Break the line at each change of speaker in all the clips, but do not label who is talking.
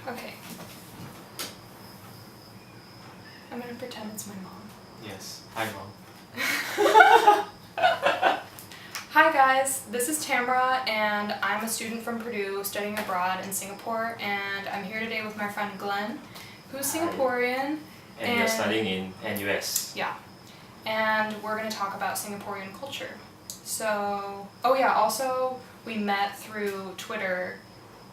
Okay. I'm gonna pretend it's my mom.
Yes. Hi, Mom.
Hi guys, this is Tamra and I'm a student from Purdue studying abroad in Singapore, and I'm here today with my friend Glenn, who's
Hi.
Singaporean.
And you're studying in NUS.
Yeah. And we're going to talk about Singaporean culture. So, oh yeah, also we met through Twitter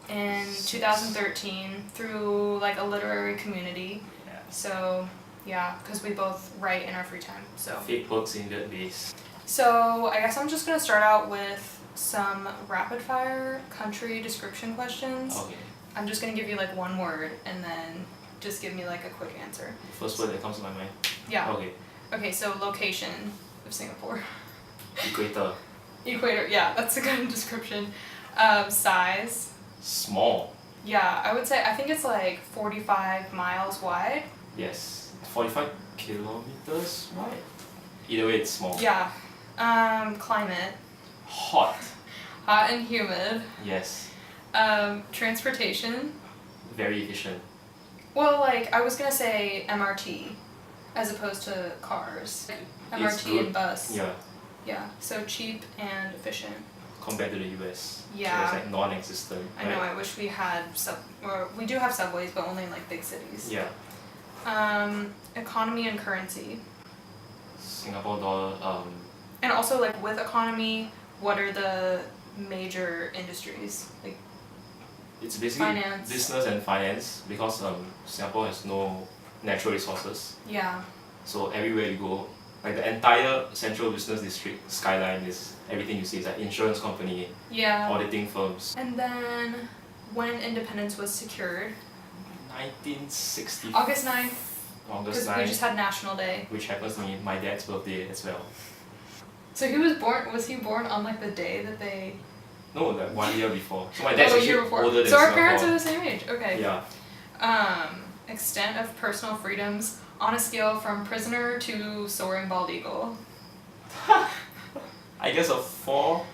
in 2013 through like a literary community.
Yeah.
So, yeah, because we both write in our free time. So
Fake works in good ways.
So I guess I'm just going to start out with some rapid fire country description questions.
Okay.
I'm just going to give you like one word and then just give me like a quick answer.
First word that comes to my mind.
Yeah.
Okay.
Okay, so location of Singapore.
Equator.
Equator, yeah, that's a good description. Size.
Small.
Yeah, I would say, I think it's like 45 miles wide.
Yes. 45 kilometers wide. Either way, it's small.
Yeah. Climate.
Hot.
Hot and humid.
Yes.
Transportation.
Very efficient.
Well, like, I was gonna say MRT as opposed to cars. MRT and bus.
Yeah.
Yeah, so cheap and efficient.
Compared to the US.
Yeah.
So it's like non-existent.
I know, I wish we had or we do have subways, but only in like big cities.
Yeah.
Economy and currency.
Singapore dollar.
And also, like, with economy, what are the major industries? Like,
It's basically
finance.
business and finance, because Singapore has no natural resources.
yeah.
So everywhere you go, like the entire central business district skyline is everything you see. It's like insurance company,
Yeah.
auditing firms.
And then, when independence was secured?
1960.
August 9th,
August
because
9th,
we just had National Day.
which happens to be my dad's birthday as well.
So was he born on like the day that they...
No, like 1 year before. So my dad's
a
actually
year before.
older than
So our
Singapore.
parents are the same age, okay.
Yeah.
Extent of personal freedoms on a scale from prisoner to soaring bald eagle.
I guess a 4.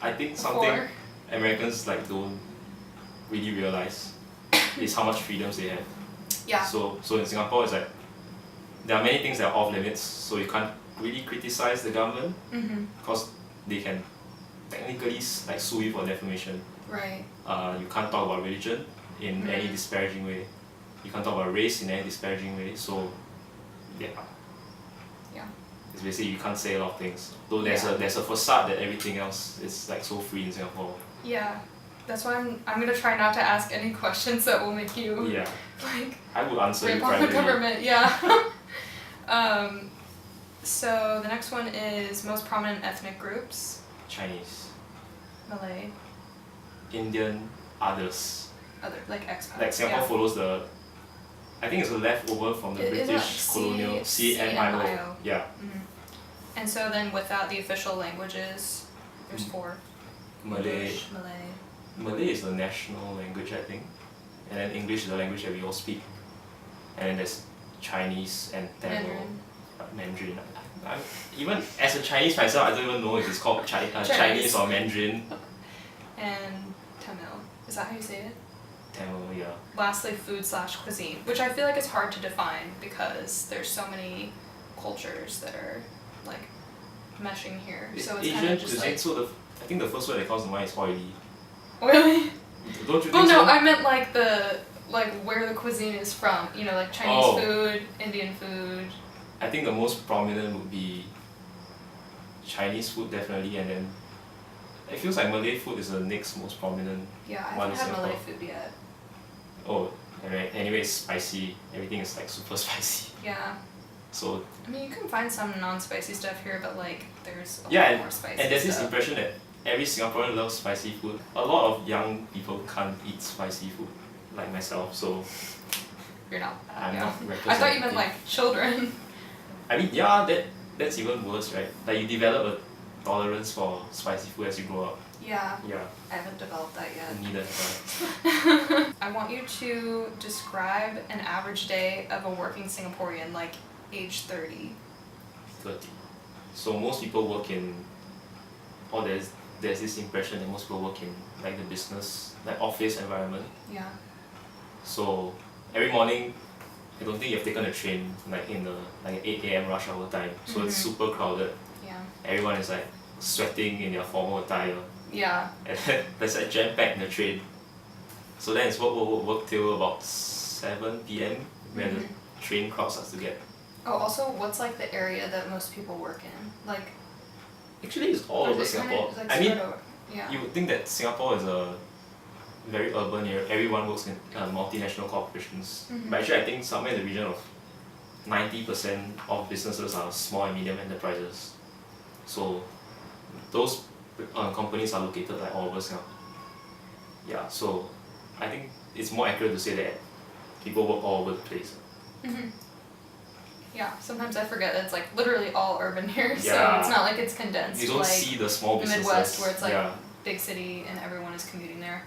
I think something
4.
Americans like don't really realize is how much freedoms they have.
Yeah.
So in Singapore, it's like there are many things that are off limits, so you can't really criticize the government
Mm-hmm.
because they can technically like sue you for defamation.
Right.
You can't talk about religion in any disparaging way. You can't talk about race in any disparaging way. So yeah.
Yeah.
It's basically you can't say a lot of things. Though there's
Yeah.
a facade that everything else is like so free in Singapore.
Yeah. That's why I'm gonna try not to ask any questions that will make you
Yeah.
like
I would answer you
rip off the
privately.
government. Yeah. So the next one is most prominent ethnic groups.
Chinese,
Malay,
Indian, others.
other like expats.
Like Singapore
yeah.
follows the, I think it's a leftover from the
Is
British
that
colonial CMIO.
CMIO?
Yeah.
Mhm. And so then without the official languages, there's 4.
Malay.
English, Malay.
Malay is the national language, I think, and then English is the language that we all speak, and then there's Chinese and Tamil.
Mandarin.
Mandarin. Even as a Chinese myself, I don't even know if it's called Chinese or Mandarin.
And Tamil. Is that how you say it?
Tamil, yeah.
Lastly, food/cuisine, which I feel like is hard to define because there's so many cultures that are like meshing here. So it's kind
Asian
of just
cuisine.
like.
So I think the first word that comes to mind is oily.
Really?
Don't you think
Well, no,
so?
I meant like where the cuisine is from. You know, like Chinese
Oh.
food, Indian food.
I think the most prominent would be Chinese food definitely, and then it feels like Malay food is the next most prominent.
Yeah, I
One
haven't had Malay
Singapore.
food yet.
Oh, anyway, it's spicy. Everything is like super spicy.
Yeah.
So
I mean, you can find some non-spicy stuff here, but like there's a
yeah,
lot more spicy
and there's this
stuff.
impression that every Singaporean loves spicy food. A lot of young people can't eat spicy food, like myself. So
You're not.
I'm
yeah.
not
I thought you meant
representative.
like children.
I mean, yeah, that's even worse, right? Like you develop a tolerance for spicy food as you grow up.
Yeah.
Yeah,
I haven't developed that yet.
neither have I.
I want you to describe an average day of a working Singaporean, like age 30.
30. So most people work in, or there's this impression that most people work in like the business, like office environment.
Yeah.
So every morning, I don't think you've taken a train like in the like 8 a.m. rush hour time. So it's super crowded.
Yeah.
Everyone is like sweating in their formal attire.
Yeah.
And then there's like jam packed in the train. So then it's work till about 7 p.m. when the train crowd starts to get.
Oh, also, what's like the area that most people work in? Like,
Actually, it's all
or
over
is it kinda,
Singapore.
like,
I mean,
spread over? Yeah.
you would think that Singapore is a very urban area. Everyone works in multinational corporations. But actually, I think somewhere in the region of 90% of businesses are small and medium enterprises. So those companies are located like all over Singapore. Yeah, so I think it's more accurate to say that people work all over the place.
Yeah, sometimes I forget that it's like literally all urban here, so
Yeah.
it's not like it's condensed.
You don't
like
see the small
the
businesses.
Midwest where it's like
Yeah.
big city and everyone is commuting there.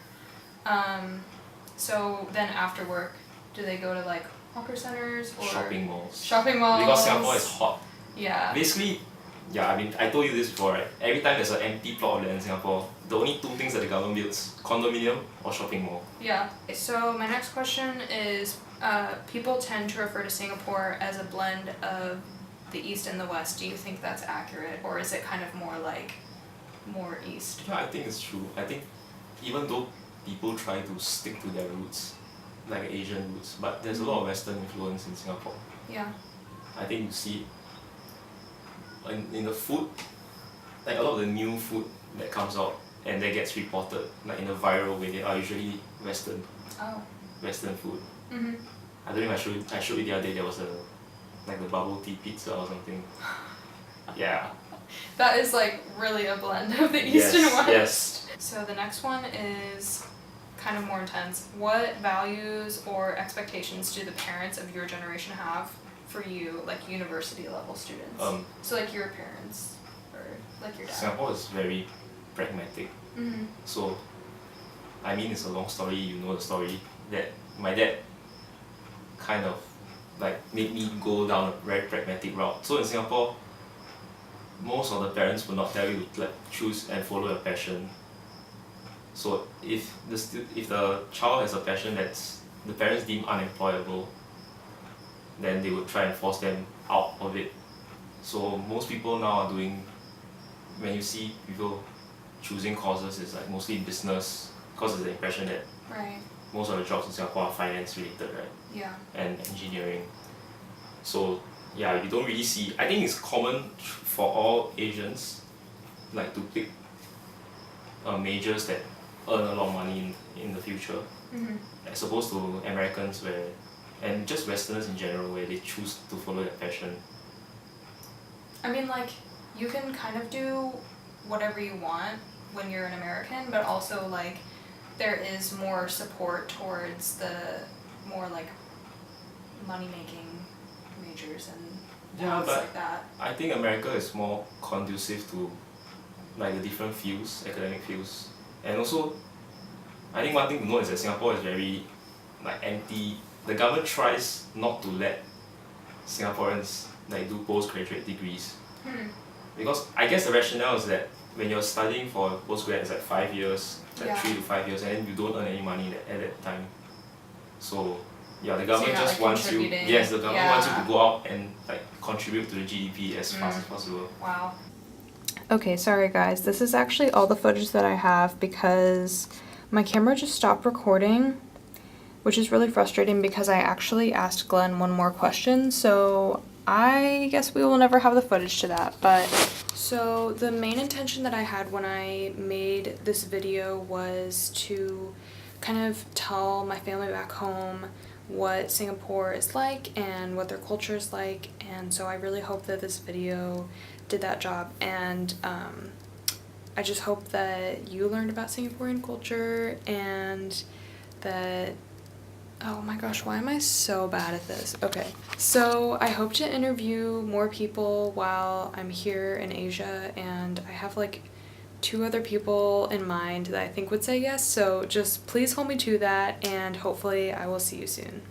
So then after work, do they go to like hawker centers or
Shopping malls.
shopping malls?
Because Singapore is hot.
Yeah.
Basically, yeah, I mean, I told you this before, right? Every time there's an empty plot of land in Singapore, the only two things that the government builds, condominium or shopping mall.
Yeah. So my next question is, people tend to refer to Singapore as a blend of the East and the West. Do you think that's accurate, or is it kind of more like more East?
Yeah, I think it's true. I think even though people try to stick to their roots, like Asian roots, but there's a lot of Western influence in Singapore.
Yeah.
I think you see in the food, like a lot of the new food that comes out and that gets reported like in a viral way, they are usually Western food. I don't know if I showed you the other day, there was like the bubble tea pizza or something. Yeah.
That is like really a blend of the East and West.
Yes.
So the next one is kind of more intense. What values or expectations do the parents of your generation have for you, like university level students? So like your parents or like your dad.
Singapore is very pragmatic. So, I mean, it's a long story, you know the story, that my dad kind of like made me go down a very pragmatic route. So in Singapore, most of the parents will not tell you to like choose and follow your passion. So if the child has a passion that's the parents deem unemployable, then they would try and force them out of it. So most people now are doing, when you see people choosing courses, it's like mostly business, because it's the impression that most of the jobs in Singapore are finance related, right?
Yeah.
And engineering. So yeah, you don't really see, I think it's common for all Asians like to pick majors that earn a lot of money in the future, as opposed to Americans where, and just Westerners in general, where they choose to follow their passion.
I mean, like, you can kind of do whatever you want when you're an American, but also like there is more support towards the more like money making majors and things like that.
I think America is more conducive to like the different fields, academic fields. And also, I think one thing to note is that Singapore is very like anti, the government tries not to let Singaporeans like do postgraduate degrees. Because I guess the rationale is that when you're studying for postgrad, it's like 5 years, like 3 to 5 years, and then you don't earn any money at that time. So yeah, the government just wants you. Yes, the government wants you to go out and like contribute to the GDP as fast as possible.
Wow. Okay, sorry guys. This is actually all the footage that I have because my camera just stopped recording, which is really frustrating because I actually asked Glenn one more question, so I guess we will never have the footage to that. But so the main intention that I had when I made this video was to kind of tell my family back home what Singapore is like and what their culture is like, and so I really hope that this video did that job. And I just hope that you learned about Singaporean culture and that, oh my gosh, why am I so bad at this? Okay, so I hope to interview more people while I'm here in Asia, and I have like 2 other people in mind that I think would say yes, so just please hold me to that, and hopefully I will see you soon.